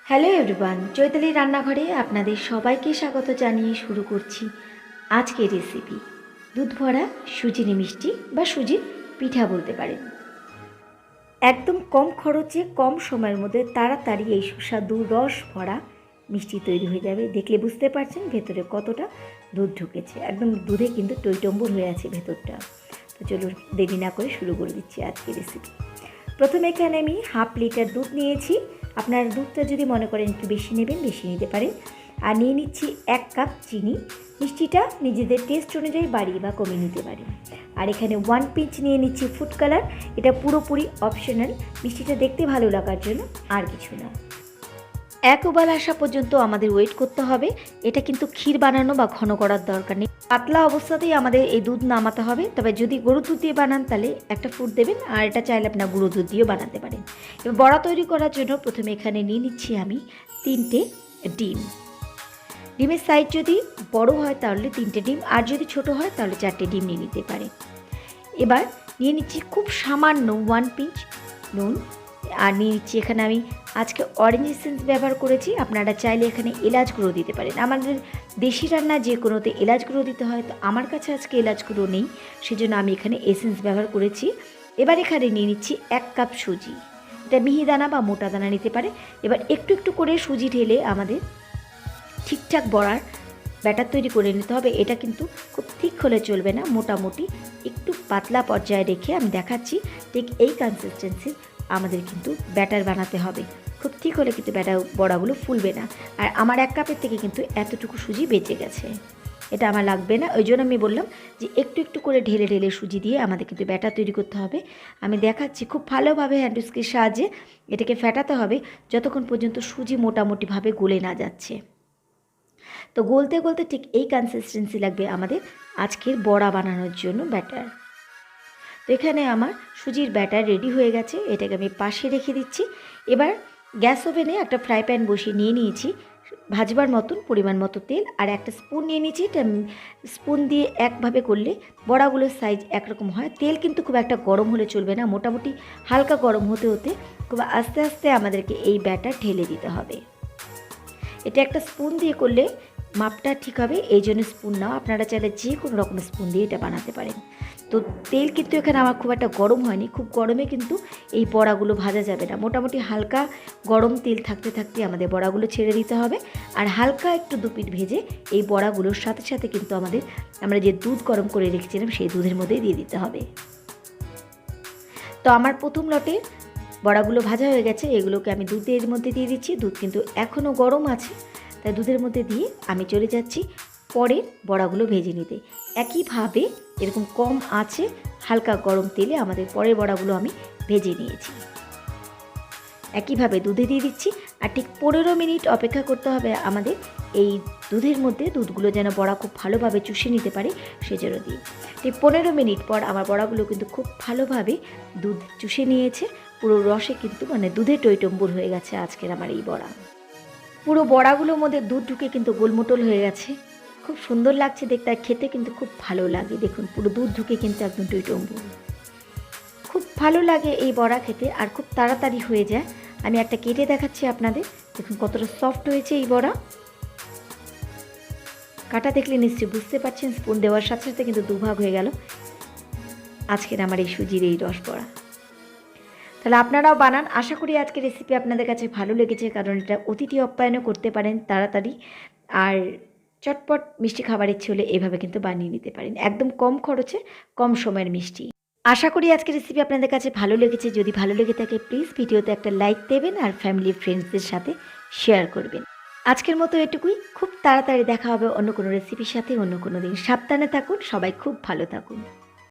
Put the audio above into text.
Hello everyone, Chaitali রান্নাঘরে আপনাদের সবাইকে স্বাগত জানিয়ে শুরু করছি আজকের রেসিপি। দুধ ভরা সুজির মিষ্টি বা সুজির পিঠা বলতে পারেন। একদম কম খরচে কম সময়ের মধ্যে তাড়াতাড়ি এই সুস্বাদু রস ভরা মিষ্টি তৈরি হয়ে যাবে। দেখলে বুঝতে পারছেন ভেতরে কতটা দুধ ঢুকেছে। একদম দুধে কিন্তু টইটম্বুর হয়ে আছে ভেতরটা। তো চলুন দেরি না করে শুরু করে দিচ্ছি আজকের রেসিপি। প্রথমে এখানে আমি হাফ লিটার দুধ নিয়েছি। আপনার দুধটা যদি মনে করেন একটু বেশি নেবেন, বেশি নিতে পারেন। আর নিয়ে নিচ্ছি 1 কাপ চিনি। মিষ্টিটা নিজেদের টেস্ট অনুযায়ী বাড়িয়ে বা কমিয়ে নিতে পারেন। আর এখানে 1 পিঞ্চ নিয়ে নিচ্ছি ফুড কালার। এটা পুরোপুরি অপশনাল, মিষ্টিটা দেখতে ভালো লাগার জন্য, আর কিছু না। এক উবাল আসা পর্যন্ত আমাদের ওয়েট করতে হবে। এটা কিন্তু ক্ষীর বানানো বা ঘন করার দরকার নেই, পাতলা অবস্থাতেই আমাদের এই দুধ নামাতে হবে। তবে যদি গরুর দুধ দিয়ে বানান তাহলে একটা ফুট দেবেন, আর এটা চাইলে আপনার গুঁড়ো দুধ দিয়েও বানাতে পারেন। এবার বড়া তৈরি করার জন্য প্রথমে এখানে নিয়ে নিচ্ছি আমি 3টে ডিম। ডিমের সাইজ যদি বড় হয় তাহলে 3টে ডিম, আর যদি ছোট হয় তাহলে 4টে ডিম নিয়ে নিতে পারেন। এবার নিয়ে নিচ্ছি খুব সামান্য 1 পিঞ্চ নুন। আর নিয়ে নিচ্ছি এখানে আমি আজকে অরেঞ্জ এসেন্স ব্যবহার করেছি। আপনারা চাইলে এখানে এলাচ গুঁড়ো দিতে পারেন। আমাদের দেশি রান্না যে কোনোতে এলাচ গুঁড়ো দিতে হয়, তো আমার কাছে আজকে এলাচ গুঁড়ো নেই, সেজন্য আমি এখানে এসেন্স ব্যবহার করেছি। এবার এখানে নিয়ে নিচ্ছি 1 কাপ সুজি। এটা মিহিদানা বা মোটা দানা নিতে পারে। এবার একটু একটু করে সুজি ঢেলে আমাদের ঠিকঠাক বড়ার ব্যাটার তৈরি করে নিতে হবে। এটা কিন্তু খুব ঠিক হলে চলবে না, মোটামুটি একটু পাতলা পর্যায়ে রেখে আমি দেখাচ্ছি ঠিক এই কনসিস্টেন্সির আমাদের কিন্তু ব্যাটার বানাতে হবে। খুব ঠিক হলে কিন্তু বড়াগুলো ফুলবে না। আর আমার 1 কাপের থেকে কিন্তু এতটুকু সুজি বেঁচে গেছে, এটা আমার লাগবে না। ওই জন্য আমি বললাম যে একটু একটু করে ঢেলে ঢেলে সুজি দিয়ে আমাদের কিন্তু ব্যাটার তৈরি করতে হবে। আমি দেখাচ্ছি খুব ভালোভাবে হ্যান্ড উইস্কের সাহায্যে এটাকে ফেটাতে হবে যতক্ষণ পর্যন্ত সুজি মোটামুটিভাবে গলে না যাচ্ছে। তো গলতে গলতে ঠিক এই কনসিস্টেন্সি লাগবে আমাদের আজকের বড়া বানানোর জন্য ব্যাটার। তো এখানে আমার সুজির ব্যাটার রেডি হয়ে গেছে, এটাকে আমি পাশে রেখে দিচ্ছি। এবার গ্যাস ওভেনে একটা ফ্রাই প্যান বসিয়ে নিয়ে নিয়েছি ভাজবার মতন পরিমাণ মতো তেল, আর একটা স্পুন নিয়ে নিয়েছি। এটা স্পুন দিয়ে একভাবে করলে বড়াগুলোর সাইজ একরকম হয়। তেল কিন্তু খুব একটা গরম হলে চলবে না, মোটামুটি হালকা গরম হতে হতে খুব আস্তে আস্তে আমাদেরকে এই ব্যাটার ঢেলে দিতে হবে। এটা একটা স্পুন দিয়ে করলে মাপটা ঠিক হবে, এই জন্য স্পুন নাও। আপনারা চাইলে যে কোনো রকমের স্পুন দিয়ে এটা বানাতে পারেন। তো তেল কিন্তু এখানে আমার খুব একটা গরম হয়নি, খুব গরমে কিন্তু এই বড়াগুলো ভাজা যাবে না। মোটামুটি হালকা গরম তেল থাকতে থাকতে আমাদের বড়াগুলো ছেড়ে দিতে হবে। আর হালকা একটু দুপিট ভেজে এই বড়াগুলোর সাথে সাথে কিন্তু আমরা যে দুধ গরম করে রেখেছিলাম সেই দুধের মধ্যেই দিয়ে দিতে হবে। তো আমার প্রথম লটে বড়াগুলো ভাজা হয়ে গেছে, এগুলোকে আমি দুধের মধ্যে দিয়ে দিচ্ছি। দুধ কিন্তু এখনও গরম আছে, তাই দুধের মধ্যে দিয়ে আমি চলে যাচ্ছি পরের বড়াগুলো ভেজে নিতে। একইভাবে এরকম কম আঁচে হালকা গরম তেলে আমাদের পরের বড়াগুলো আমি ভেজে নিয়েছি। একইভাবে দুধে দিয়ে দিচ্ছি, আর ঠিক 15 মিনিট অপেক্ষা করতে হবে আমাদের এই দুধের মধ্যে। দুধগুলো যেন বড়া খুব ভালোভাবে চুষে নিতে পারে সেজন্য দিই। ঠিক 15 মিনিট পর আমার বড়াগুলো কিন্তু খুব ভালোভাবে দুধ চুষে নিয়েছে। পুরো রসে কিন্তু দুধে টইটম্বুর হয়ে গেছে আজকের আমার এই বড়া। পুরো বড়াগুলোর মধ্যে দুধ ঢুকে কিন্তু গোলমোটল হয়ে গেছে, খুব সুন্দর লাগছে দেখতে, আর খেতে কিন্তু খুব ভালো লাগে। দেখুন পুরো দুধ ঢুকে কিন্তু একদম টইটম্বুর, খুব ভালো লাগে এই বড়া খেতে, আর খুব তাড়াতাড়ি হয়ে যায়। আমি একটা কেটে দেখাচ্ছি আপনাদের, দেখুন কতটা সফট হয়েছে এই বড়া। কাটা দেখলে নিশ্চয়ই বুঝতে পারছেন, স্পুন দেওয়ার সাথে সাথে কিন্তু দুভাগ হয়ে গেল আজকের আমার এই সুজির এই রস বড়া। তাহলে আপনারাও বানান। আশা করি আজকের রেসিপি আপনাদের কাছে ভালো লেগেছে, কারণ এটা অতিথি আপ্যায়নও করতে পারেন তাড়াতাড়ি, আর চটপট মিষ্টি খাবার ইচ্ছে হলে এভাবে কিন্তু বানিয়ে নিতে পারেন। একদম কম খরচে কম সময়ের মিষ্টি। আশা করি আজকের রেসিপি আপনাদের কাছে ভালো লেগেছে। যদি ভালো লেগে থাকে প্লিজ ভিডিওতে একটা লাইক দেবেন, আর ফ্যামিলি ফ্রেন্ডসদের সাথে শেয়ার করবেন। আজকের মতো এটুকুই, খুব তাড়াতাড়ি দেখা হবে অন্য কোনো রেসিপির সাথে অন্য কোনো দিন। সাবধানে থাকুন, সবাই খুব ভালো থাকুন।